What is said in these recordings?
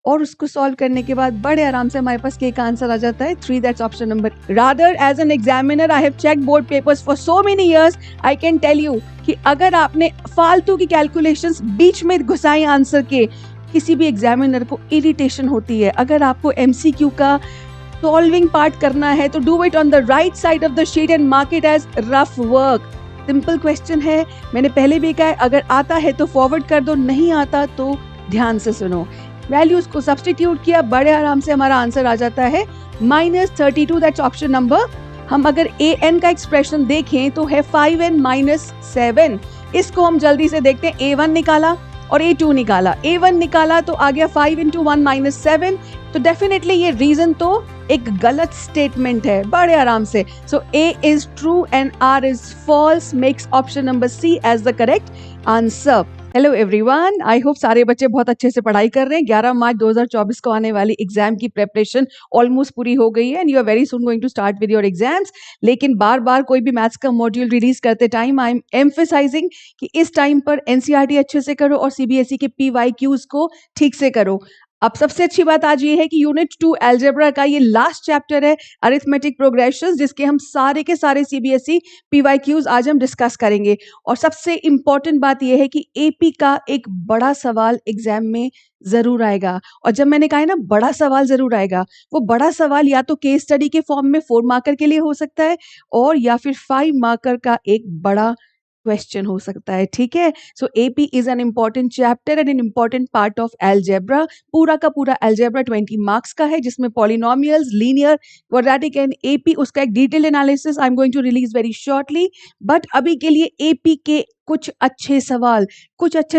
और उसको सॉल्व करने के बाद बड़े आराम से हमारे पास के का आंसर आ जाता है 3. That's option number. Rather as an examiner I have checked board papers for so many years, I can tell you कि अगर आपने फालतू की कैलकुलेशंस बीच में घुसाई आंसर के, किसी भी एग्जामिनर को इरिटेशन होती है. अगर आपको एमसीक्यू का सॉल्विंग पार्ट करना है तो do it on the right side of the sheet and mark it as rough work. Simple question है, मैंने पहले भी कहा है, अगर आता है तो फॉरवर्ड कर दो, नहीं आता तो ध्यान से सुनो. वैल्यूज को सब्स्टिट्यूट किया, बड़े आराम से हमारा आंसर आ जाता है -32. That's option number. हम अगर an का एक्सप्रेशन देखें तो है 5n - 7. इसको हम जल्दी से देखते हैं. a1 निकाला और a2 निकाला. a1 निकाला तो आ गया 5 × 1 - 7. तो डेफिनेटली ये रीजन तो एक गलत स्टेटमेंट है. बड़े आराम से. So a is true and r is false, makes option number c as the correct answer. Hello everyone, I hope सारे बच्चे बहुत अच्छे से पढ़ाई कर रहे हैं. 11 मार्च 2024 को आने वाली एग्जाम की प्रेपरेशन ऑलमोस्ट पूरी हो गई है and you are very soon going to start with your exams. लेकिन बार बार कोई भी मैथ्स का मॉड्यूल रिलीज करते टाइम आई एम एम्फेसाइजिंग कि इस टाइम पर एनसीईआरटी अच्छे से करो और सीबीएसई के पीवाईक्यूज को ठीक से करो. अब सबसे अच्छी बात आज ये है कि यूनिट 2 अलजेब्रा का ये लास्ट चैप्टर है, अरिथमेटिक प्रोग्रेशंस, जिसके हम सारे के सारे सीबीएसई पीवाईक्यूज आज हम डिस्कस करेंगे. और सबसे इंपॉर्टेंट बात यह है कि एपी का एक बड़ा सवाल एग्जाम में जरूर आएगा. और जब मैंने कहा है ना बड़ा सवाल जरूर आएगा, वो बड़ा सवाल या तो केस स्टडी के फॉर्म में 4 मार्कर के लिए हो सकता है और या फिर 5 मार्कर का एक बड़ा क्वेश्चन हो सकता है. ठीक है. So AP is an important chapter and an important part of algebra. पूरा का पूरा अलजेब्रा 20 मार्क्स का है, जिसमें polynomials, linear, quadratic and AP, उसका एक detail analysis I am going to release very shortly. But अभी के लिए एपी के कुछ अच्छे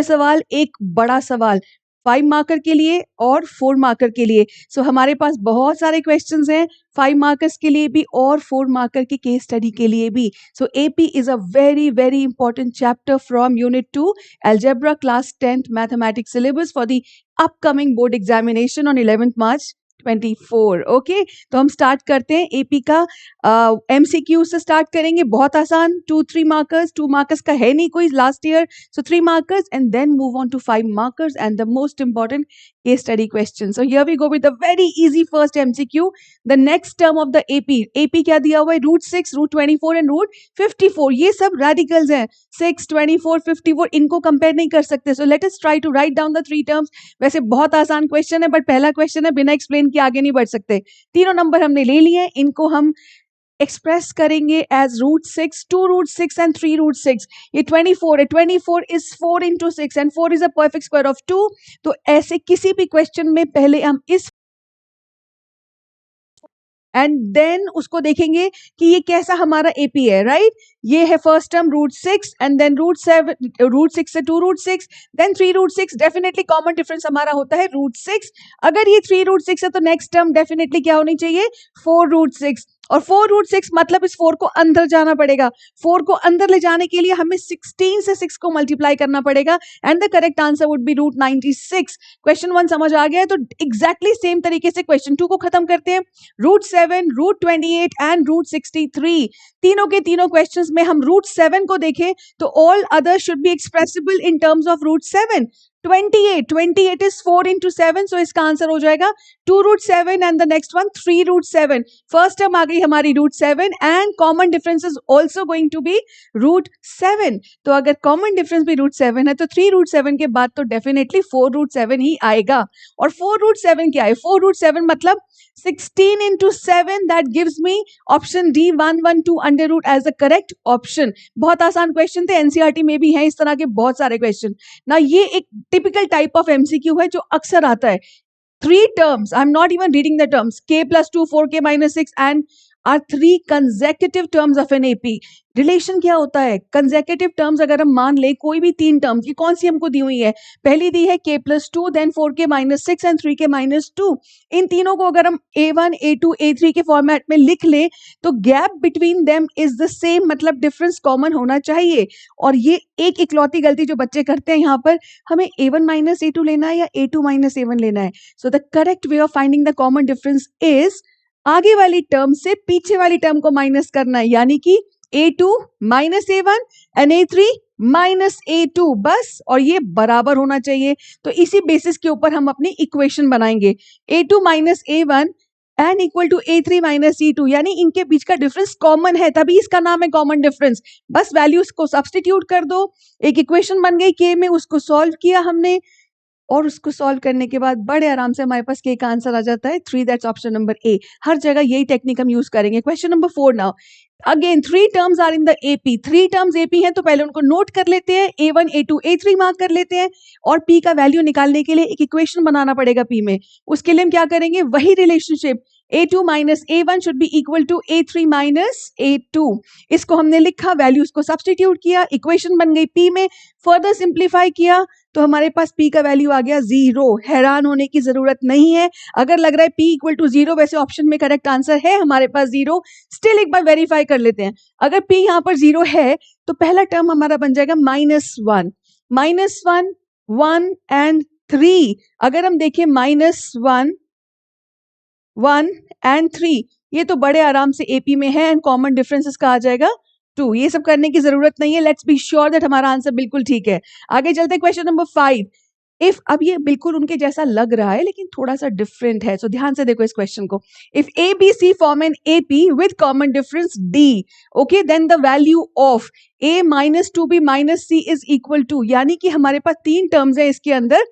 सवाल, एक बड़ा सवाल 5 मार्कर के लिए और 4 मार्कर के लिए. सो हमारे पास बहुत सारे क्वेश्चंस हैं 5 मार्कर्स के लिए भी और 4 मार्कर की केस स्टडी के लिए भी. So AP is a very very important chapter from unit 2 algebra class 10th mathematics syllabus for the upcoming board examination on 11th March 24. Okay, तो हम स्टार्ट करते हैं. एपी का एमसीक्यू से स्टार्ट करेंगे. बहुत आसान, 2-3 मार्कर्स. 2 मार्कर्स का है नहीं कोई last year, so 3 markers and then move on to 5 markers and the most important case study question. So here we go with the very easy first MCQ. The next term of the AP क्या दिया हुआ है? √6, √24 and √54. ये सब radicals हैं. 6, 24, 54 इनको compare नहीं कर सकते. So let us try to write down the 3 terms. वैसे बहुत आसान क्वेश्चन है, बट पहला क्वेश्चन है, बिना एक्सप्लेन के आगे नहीं बढ़ सकते. तीनों नंबर हमने ले लिए हैं, इनको हम एक्सप्रेस करेंगे एज √6, 2 √6 एंड 3 √6. ये 24 है. 24 is 4 × 6 and 4 is a perfect square of 2. तो ऐसे किसी भी क्वेश्चन में पहले हम इस एंड देन उसको देखेंगे कि ये कैसा हमारा एपी है. राइट, ये है फर्स्ट टर्म √6 एंड देन √7, √6 से 2 √6 देन 3 √6. डेफिनेटली कॉमन डिफरेंस हमारा होता है √6. अगर ये 3 √6 है तो नेक्स्ट टर्म डेफिनेटली क्या होनी चाहिए? 4 √6. और 4 √6 मतलब इस 4 को अंदर जाना पड़ेगा. 4 को अंदर ले जाने के लिए हमें 16 से 6 को मल्टीप्लाई करना पड़ेगा and the correct answer would be √96. Question 1 समझ आ गया है. तो एग्जैक्टली सेम तरीके से क्वेश्चन 2 को खत्म करते हैं. √7, √28 एंड √63. तीनों के तीनों क्वेश्चंस में हम √7 को देखें तो all other should be expressible in terms of √7. 28 is 4 × 7, so इसका आंसर हो जाएगा 2 √7 and the next one 3 √7. First term आ गई हमारी √7 and common difference is also going to be √7. तो अगर कॉमन डिफरेंस भी √7 है तो 3 √7 के बाद तो डेफिनेटली 4 √7 ही आएगा. और 4 √7 क्या है? 4 √7 मतलब 16 × 7, that gives me option D 112 under root as the correct option. बहुत आसान क्वेश्चन थे, एनसीईआरटी में भी हैं इस तरह के बहुत सारे क्वेश्चन ना. ये एक टिपिकल टाइप ऑफ एमसीक्यू है जो अक्सर आता है. 3 terms, I'm not even reading the terms, k + 2, 4k - 6 and are 3 consecutive terms of an AP. Relation क्या होता है? कंसेक्यूटिव टर्म्स अगर हम मान ले कोई भी 3 टर्म्स की, कौन सी हमको दी हुई है? पहली दी है k + 2, then 4k - 6 and 3k - 2. इन तीनों को अगर हम A1, A2, A3 के फॉर्मेट में लिख ले तो gap between them is the same, मतलब डिफरेंस कॉमन होना चाहिए. और ये एक इकलौती गलती जो बच्चे करते हैं यहाँ पर, हमें A1 - A2 लेना है या A2 - A1 लेना है. So the correct way of finding the common difference is आगे वाली टर्म से पीछे वाली टर्म को माइनस करना है, यानी कि A2 - A1 and A3 -a2 बस, और ये बराबर होना चाहिए। तो इसी बेसिस के ऊपर हम अपनी इक्वेशन बनाएंगे। a2 minus a1 n equal to a3 minus e2, यानी इनके बीच का डिफरेंस कॉमन है, तभी इसका नाम है कॉमन डिफरेंस। बस वैल्यूज को सब्स्टिट्यूट कर दो, एक इक्वेशन बन गई k में, उसको सॉल्व किया हमने, और उसको सॉल्व करने के बाद बड़े आराम से हमारे पास के का आंसर आ जाता है 3। That's option number A. हर जगह यही टेक्निक हम यूज करेंगे। Question number 4 now. Again 3 terms are in the AP. 3 terms AP हैं, तो पहले उनको नोट कर लेते हैं, a1 a2 a3 मार्क कर लेते हैं, और p का वैल्यू निकालने के लिए एक इक्वेशन बनाना पड़ेगा p में। उसके लिए हम क्या करेंगे, वही relationship a2 minus a1 should be equal to a3 minus a2। इसको हमने लिखा, वैल्यूज को सब्स्टिट्यूट किया, इक्वेशन बन गई p में। फर्दर सिंप्लीफाई किया तो हमारे पास p का वैल्यू आ गया 0। हैरान होने की जरूरत नहीं है। अगर लग रहा है p इक्वल टू 0, वैसे ऑप्शन में करेक्ट आंसर है हमारे पास 0, स्टिल एक बार वेरीफाई कर लेते हैं। अगर p यहाँ पर 0 है तो पहला टर्म हमारा बन जाएगा -1। -1, 1 एंड 3। अगर हम देखें -1, 1 एंड 3, ये तो बड़े आराम से एपी में है, एंड कॉमन डिफरेंस इसका आ जाएगा 2। ये सब करने की जरूरत नहीं है, लेट्स बी श्योर दैट हमारा आंसर बिल्कुल ठीक है। आगे चलते हैं क्वेश्चन नंबर 5। इफ, अब ये बिल्कुल उनके जैसा लग रहा है लेकिन थोड़ा सा डिफरेंट है, सो ध्यान से देखो इस क्वेश्चन को। If A B C form an AP with common difference D, okay, then the value of a minus 2b minus c is equal to, यानी कि हमारे पास 3 टर्म्स है इसके अंदर,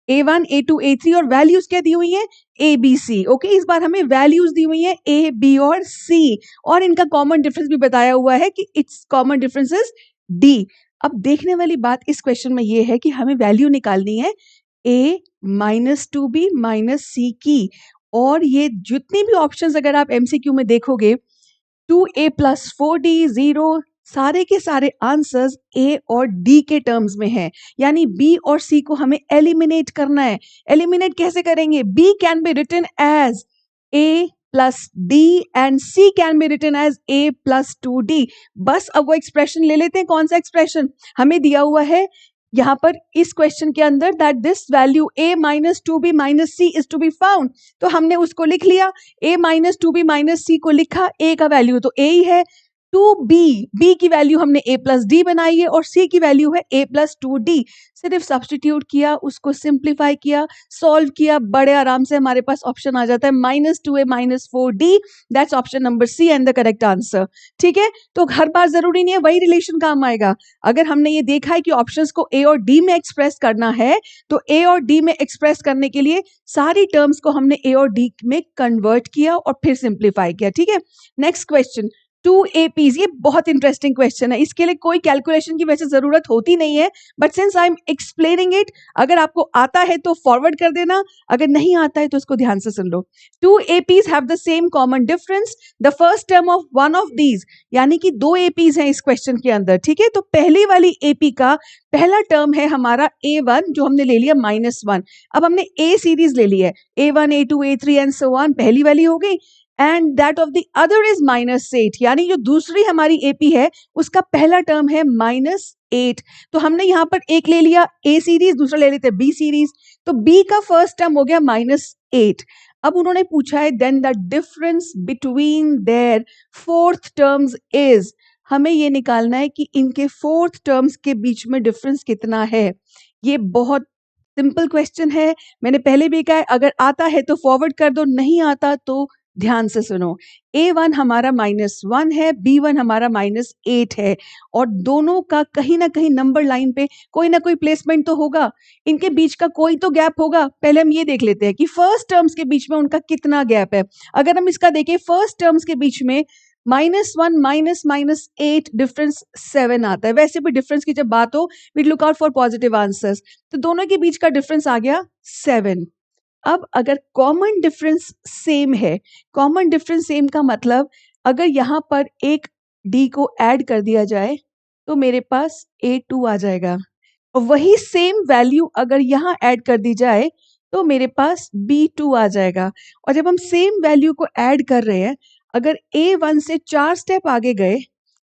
a1 a2 a3, और वैल्यूज क्या दी हुई है, a b c। ओके, इस बार हमें वैल्यूज दी हुई है a b और c, और इनका कॉमन डिफरेंस भी बताया हुआ है कि it's common difference is d। अब देखने वाली बात इस क्वेश्चन में ये है कि हमें वैल्यू निकालनी है a minus 2b minus c की, और ये जितनी भी ऑप्शंस अगर आप MCQ में देखोगे, 2a प्लस 4d 0, सारे के सारे आंसर्स a और d के टर्म्स में है, यानी b और c को हमें एलिमिनेट करना है। एलिमिनेट कैसे करेंगे, b can be written as a plus d and c can be written as a plus 2d। बस अब वो एक्सप्रेशन ले लेते हैं। कौन सा एक्सप्रेशन हमें दिया हुआ है यहाँ पर इस क्वेश्चन के अंदर, that this value a minus 2b minus c is to be found, तो हमने उसको लिख लिया, a minus 2b minus c को लिखा, a का वैल्यू तो a ही है, 2b, b की वैल्यू हमने a प्लस डी बनाई है, और c की वैल्यू है a प्लस 2d। सिर्फ सब्स्टिट्यूट किया, उसको सिंप्लीफाई किया, सॉल्व किया, बड़े आराम से हमारे पास ऑप्शन आ जाता है -2a minus 4d। That's option number C and the correct answer. ठीक है, तो हर बार जरूरी नहीं है वही रिलेशन काम आएगा। अगर हमने ये देखा है कि ऑप्शंस को a और d में एक्सप्रेस करना है, तो a और d में एक्सप्रेस करने के लिए सारी टर्म्स को हमने a और d में कन्वर्ट किया और फिर सिंप्लीफाई किया। ठीक है, नेक्स्ट क्वेश्चन, 2 APs। ये बहुत इंटरेस्टिंग क्वेश्चन है, इसके लिए कोई कैलकुलेशन की वैसे जरूरत होती नहीं है, but since I am explaining it, अगर आपको आता है तो फॉरवर्ड कर देना, अगर नहीं आता है तो इसको ध्यान से सुन लो। 2 APs have the same common difference, the first term of one of these, यानी कि 2 APs हैं इस क्वेश्चन के अंदर। ठीक है, तो पहली वाली AP का पहला टर्म है हमारा a1, जो हमने ले लिया -1। अब हमने a सीरीज ले ली है, a1 a2 a3 and so on, पहली वाली हो गई, and that of the other is -8, यानी जो दूसरी हमारी एपी है उसका पहला टर्म है -8। तो हमने यहाँ पर एक ले लिया ए सीरीज, दूसरा ले लेते बी सीरीज, तो बी का फर्स्ट टर्म हो गया -8। अब उन्होंने पूछा है then the difference between their fourth terms is, हमें ये निकालना है कि इनके फोर्थ टर्म्स के बीच में डिफरेंस कितना है। ये बहुत सिंपल क्वेश्चन है, मैंने पहले भी कहा है, अगर आता है तो फॉरवर्ड कर दो, नहीं आता तो ध्यान से सुनो। a1 हमारा -1 है, b1 हमारा -8 है, और दोनों का कहीं ना कहीं नंबर लाइन पे कोई ना कोई प्लेसमेंट तो होगा, इनके बीच का कोई तो गैप होगा। पहले हम ये देख लेते हैं कि फर्स्ट टर्म्स के बीच में उनका कितना गैप है। अगर हम इसका देखें, फर्स्ट टर्म्स के बीच में -1 -8 डिफरेंस 7 आता है। वैसे भी डिफरेंस की जब बात हो, we look out for positive answers, तो दोनों के बीच का डिफरेंस आ गया 7। अब अगर कॉमन डिफरेंस सेम है, कॉमन डिफरेंस सेम का मतलब अगर यहाँ पर एक d को ऐड कर दिया जाए तो मेरे पास a2 आ जाएगा, और वही सेम वैल्यू अगर यहाँ ऐड कर दी जाए तो मेरे पास b2 आ जाएगा। और जब हम सेम वैल्यू को ऐड कर रहे हैं, अगर a1 से 4 स्टेप आगे गए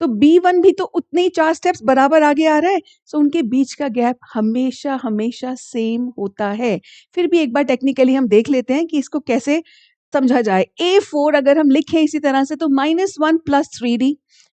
तो b1 भी तो उतने ही 4 स्टेप्स बराबर आगे आ रहा है, सो उनके बीच का गैप हमेशा हमेशा सेम होता है। फिर भी एक बार टेक्निकली हम देख लेते हैं कि इसको कैसे समझा जाए। a4 अगर हम लिखें इसी तरह से तो -1 + 3d,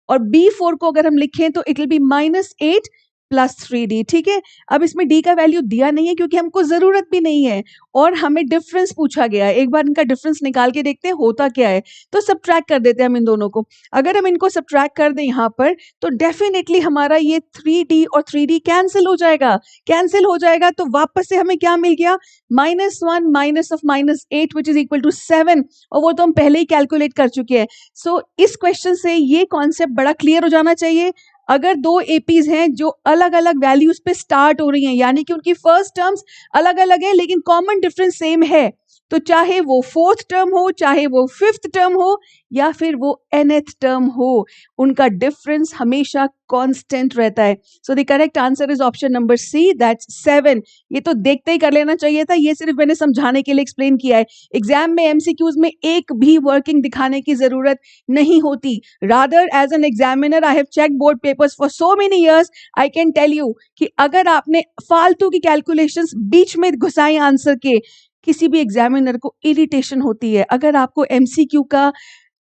और b4 को अगर हम लिखें तो it will be -8 plus 3d। ठीक है, अब इसमें d का वैल्यू दिया नहीं है क्योंकि हमको जरूरत भी नहीं है और हमें डिफरेंस पूछा गया है। एक बार इनका डिफरेंस निकाल के देखते हैं होता क्या है, तो सब्ट्रैक्ट कर देते हैं हम इन दोनों को। अगर हम इनको सब्ट्रैक्ट कर दें यहाँ पर तो डेफिनेटली हमारा ये 3d और 3d कैंसिल हो जाएगा। कैंसिल हो जाएगा तो वापस से हमें क्या मिल गया, -1 minus of -8 which is equal to 7, और वो तो हम पहले ही कैलकुलेट कर चुके हैं। सो इस क्वेश्चन से ये कॉन्सेप्ट बड़ा क्लियर हो जाना चाहिए। अगर दो एपीज हैं जो अलग अलग वैल्यूज पे स्टार्ट हो रही हैं, यानी कि उनकी फर्स्ट टर्म्स अलग अलग है लेकिन कॉमन डिफरेंस सेम है, तो चाहे वो फोर्थ टर्म हो, चाहे वो फिफ्थ टर्म हो, या फिर वो nth टर्म हो, उनका डिफरेंस हमेशा कांस्टेंट रहता है। So the correct answer is option number C, that's 7। ये तो देखते ही कर लेना चाहिए था, ये सिर्फ मैंने समझाने के लिए एक्सप्लेन किया है। एग्जाम में एमसीक्यूज में एक भी वर्किंग दिखाने की जरूरत नहीं होती। Rather as an examiner I have check board papers for so many years, I can tell you कि अगर आपने फालतू की कैलकुलेशंस बीच में घुसाई आंसर के, किसी भी एग्जामिनर को इरिटेशन होती है। अगर आपको एमसीक्यू का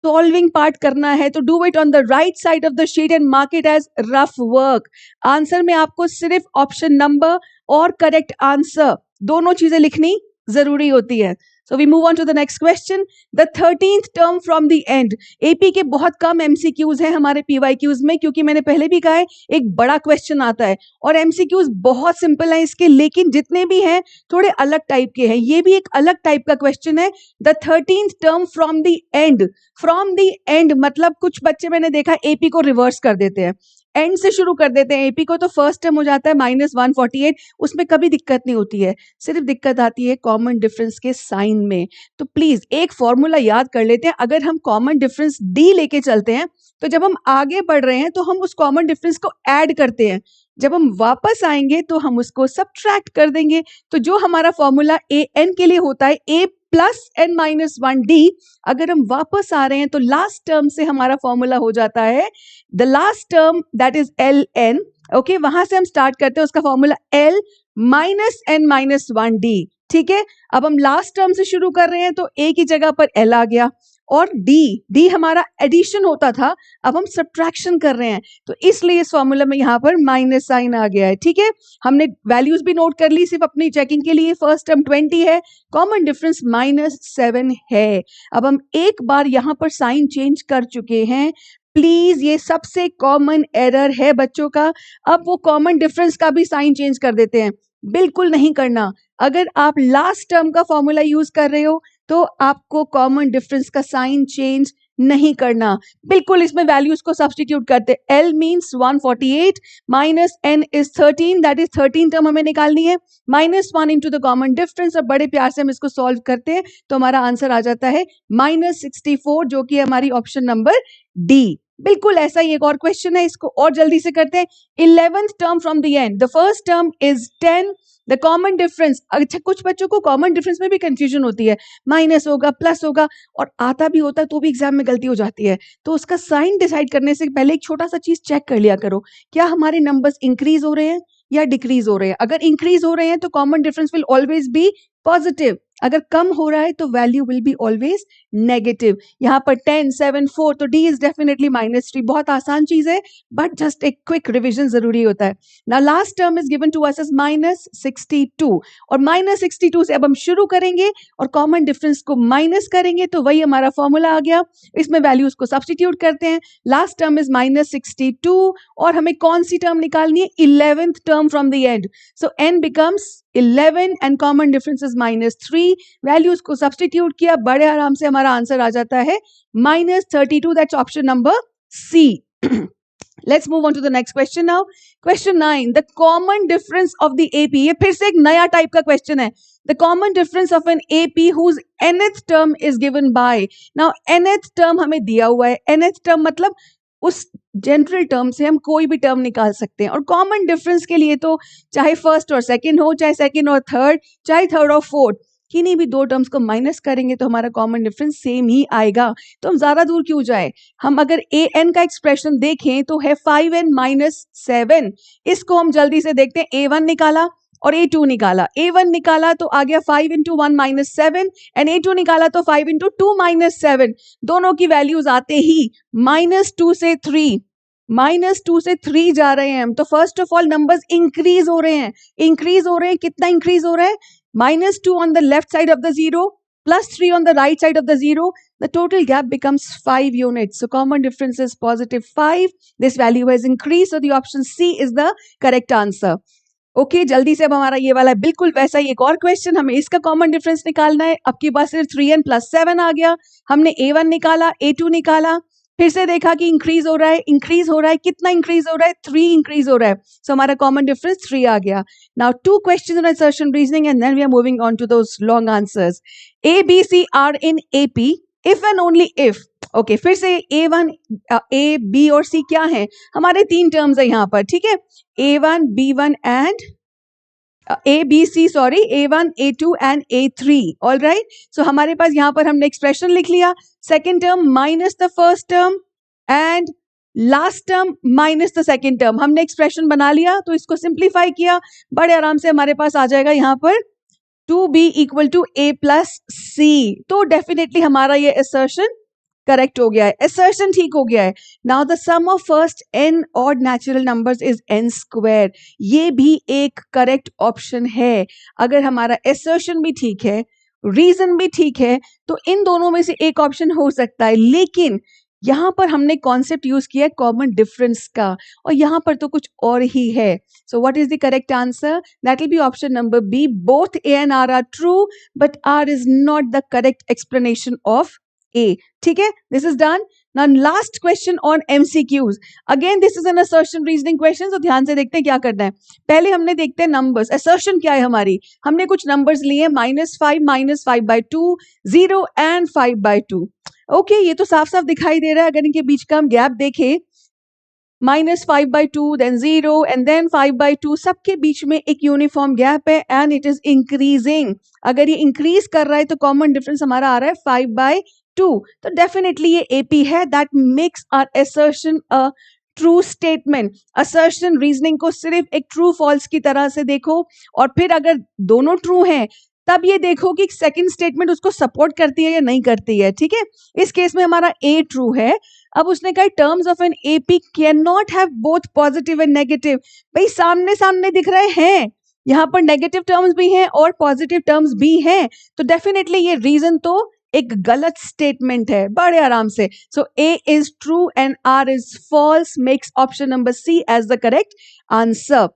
सॉल्विंग पार्ट करना है तो do it on the right side of the sheet and mark it as rough work. Answer में आपको सिर्फ ऑप्शन नंबर और करेक्ट आंसर दोनों चीजें लिखनी जरूरी होती है। So we move on to the next question. The 13th term from the end. AP के बहुत कम MCQs हैं हमारे PYQs में, क्योंकि मैंने पहले भी कहा है एक बड़ा क्वेश्चन आता है और MCQs बहुत सिंपल हैं इसके, लेकिन जितने भी हैं थोड़े अलग टाइप के हैं। ये भी एक अलग टाइप का क्वेश्चन है। The 13th term from the end. From the end मतलब कुछ बच्चे मैंने देखा AP को रिवर्स कर देते हैं, एंड से शुरू कर देते हैं एपी को, तो फर्स्ट टर्म हो जाता है -148। उसमें कभी दिक्कत नहीं होती है, सिर्फ दिक्कत आती है कॉमन डिफरेंस के साइन में। तो प्लीज एक फॉर्मूला याद कर लेते हैं। अगर हम कॉमन डिफरेंस डी लेके चलते हैं तो जब हम आगे बढ़ रहे हैं तो हम उस कॉमन डिफरेंस को ऐड करते हैं, जब हम वापस आएंगे तो हम उसको सब्ट्रैक्ट कर देंगे। तो जो हमारा फॉर्मूला ए एन के लिए होता है a प्लस n-1d, अगर हम वापस आ रहे हैं तो लास्ट टर्म से हमारा फॉर्मूला हो जाता है the last term that is ln। Okay, वहां से हम स्टार्ट करते हैं, उसका फॉर्मूला l माइनस n-1d। ठीक है, अब हम लास्ट टर्म से शुरू कर रहे हैं तो a की जगह पर l आ गया, और d हमारा एडिशन होता था, अब हम सब्ट्रैक्शन कर रहे हैं, तो इसलिए इस फॉर्मूला में यहाँ पर माइनस साइन आ गया है। ठीक है, हमने वैल्यूज भी नोट कर ली सिर्फ अपनी चेकिंग के लिए। फर्स्ट टर्म 20 है, कॉमन डिफरेंस -7 है। अब हम एक बार यहाँ पर साइन चेंज कर चुके हैं। प्लीज, ये सबसे कॉमन एरर है बच्चों का। अब वो कॉमन डिफरेंस का भी साइन चेंज कर देते हैं, बिल्कुल नहीं करना। अगर आप लास्ट टर्म का फॉर्मूला यूज कर रहे हो तो आपको कॉमन डिफरेंस का साइन चेंज नहीं करना, बिल्कुल इसमें वैल्यूज को सब्स्टिट्यूट करते। L means 148 minus n is 13, that is 13 term हमें निकालनी है, -1 इंटू द कॉमन डिफरेंस। और बड़े प्यार से हम इसको सॉल्व करते हैं तो हमारा आंसर आ जाता है -64, जो कि हमारी ऑप्शन नंबर डी। बिल्कुल ऐसा ही एक और क्वेश्चन है, इसको और जल्दी से करते हैं। 11th term from the end, the first term is 10, the common difference. अच्छा, कुछ बच्चों को कॉमन डिफरेंस में भी कंफ्यूजन होती है, माइनस होगा प्लस होगा, और आता भी होता है तो भी एग्जाम में गलती हो जाती है। तो उसका साइन डिसाइड करने से पहले एक छोटा सा चीज चेक कर लिया करो, क्या हमारे नंबर्स इंक्रीज हो रहे हैं या डिक्रीज हो रहे हैं। अगर इंक्रीज हो रहे हैं तो common difference will always be positive, अगर कम हो रहा है तो value will be always negative. यहाँ पर 10, 7, 4, तो डी इज डेफिनेटली -3। बहुत आसान चीज है, बट जस्ट एक क्विक रिविजन जरूरी होता है। Now last term is given to us as -62, और -62 से अब हम शुरू करेंगे और कॉमन डिफरेंस को माइनस करेंगे, तो वही हमारा फॉर्मूला आ गया। इसमें वैल्यूज को सब्स्टिट्यूट करते हैं। लास्ट टर्म इज -62, और हमें कौन सी टर्म निकालनी है, 11th term from the end. So n becomes 11 and common difference is -3। Values को सब्स्टिट्यूट किया, बड़े आराम से हमारा आंसर आ जाता है -32, that's option number C. Let's move on to the next question now. Question 9, the common difference of the AP. ये फिर से एक नया टाइप का क्वेश्चन है। The common difference of an AP whose nth term is given by. Now nth term हमें दिया हुआ है, nth term मतलब उस जनरल टर्म से हम कोई भी टर्म निकाल सकते हैं, और कॉमन डिफरेंस के लिए तो चाहे फर्स्ट और सेकंड हो, चाहे सेकंड और थर्ड, चाहे थर्ड और फोर्थ, किन्हीं भी दो टर्म्स को माइनस करेंगे तो हमारा कॉमन डिफरेंस सेम ही आएगा। तो हम ज्यादा दूर क्यों जाए, हम अगर ए एन का एक्सप्रेशन देखें तो है 5n-7। इसको हम जल्दी से देखते हैं। A1 निकाला और A2 निकाला, A1 निकाला तो आ गया 5 × 1 - 7, एंड A2 निकाला तो 5 × 2 - 7। दोनों की वैल्यूज आते ही -2 से 3, -2 से 3 जा रहे हैं हम, तो first of all numbers increase हो रहे हैं, कितना इंक्रीज हो रहा है? -2 on the left side of the zero plus 3 on the right side of the zero, the total gap becomes 5 units. So common difference is +5. This value has increased, so the option C is the correct answer. Okay जल्दी से अब हमारा ये वाला बिल्कुल वैसा ही एक और क्वेश्चन, हमें इसका कॉमन डिफरेंस निकालना है। अब की बात सिर्फ 3n + 7 आ गया, हमने a1 निकाला, a2 निकाला, फिर से देखा कि इंक्रीज हो रहा है, कितना इंक्रीज हो रहा है? 3 इंक्रीज हो रहा है, सो हमारा कॉमन डिफरेंस 3 आ गया। Now 2 questions on assertion reasoning and then we are moving on to those long answers. A, B, C are in AP if and only if, okay फिर से A1, A, B और C क्या है? हमारे 3 terms है यहाँ पर, ठीक है, A1, B1 and A1, A2 and A3, all right. So हमारे पास यहाँ पर हमने एक्सप्रेशन लिख लिया, second term minus the first term and last term minus the second term, हमने एक्सप्रेशन बना लिया। तो इसको सिंप्लीफाई किया, बड़े आराम से हमारे पास आ जाएगा यहाँ पर 2B = A + C। तो डेफिनेटली हमारा ये असर्शन करेक्ट हो गया है, असर्शन ठीक हो गया है। Now the sum of first n odd natural numbers is n², ये भी एक करेक्ट ऑप्शन है। अगर हमारा असर्शन भी ठीक है, रीजन भी ठीक है, तो इन दोनों में से एक ऑप्शन हो सकता है, लेकिन यहाँ पर हमने कॉन्सेप्ट यूज किया है कॉमन डिफरेंस का, और यहाँ पर तो कुछ और ही है। So what is the correct answer? That will be option number B, both A and R are true, but R is not the correct explanation of A. ठीक है, this is done. Now last question on MCQs. Again this is an assertion reasoning question, so ध्यान से देखते हैं क्या करना है। पहले हमने देखते हैं नंबर्स, assertion क्या है हमारी, हमने कुछ नंबर्स लिए -5, -5/2, 0 and 5/2। ओके ये तो साफ साफ दिखाई दे रहा है, अगर इनके बीच का हम गैप देखें, -5/2 then 0 and then 5/2, सबके बीच में एक यूनिफॉर्म गैप है एंड इट इज इंक्रीजिंग। अगर ये इंक्रीज कर रहा है तो कॉमन डिफरेंस हमारा आ रहा है 5/2, तो डेफिनेटली ये AP है। That makes our assertion a true statement. Assertion reasoning को सिर्फ एक ट्रू फॉल्स की तरह से देखो, और फिर अगर दोनों ट्रू हैं तब ये देखो कि सेकंड स्टेटमेंट उसको सपोर्ट करती है या नहीं करती है, ठीक है। इस केस में हमारा A ट्रू है। अब उसने कहा terms of an AP can not have both positive and negative. भाई सामने सामने दिख रहे हैं, यहाँ पर नेगेटिव टर्म्स भी हैं और पॉजिटिव टर्म्स भी हैं, तो डेफिनेटली ये रीजन तो एक गलत स्टेटमेंट है, बड़े आराम से। So A is true and R is false, makes option number C as the correct answer.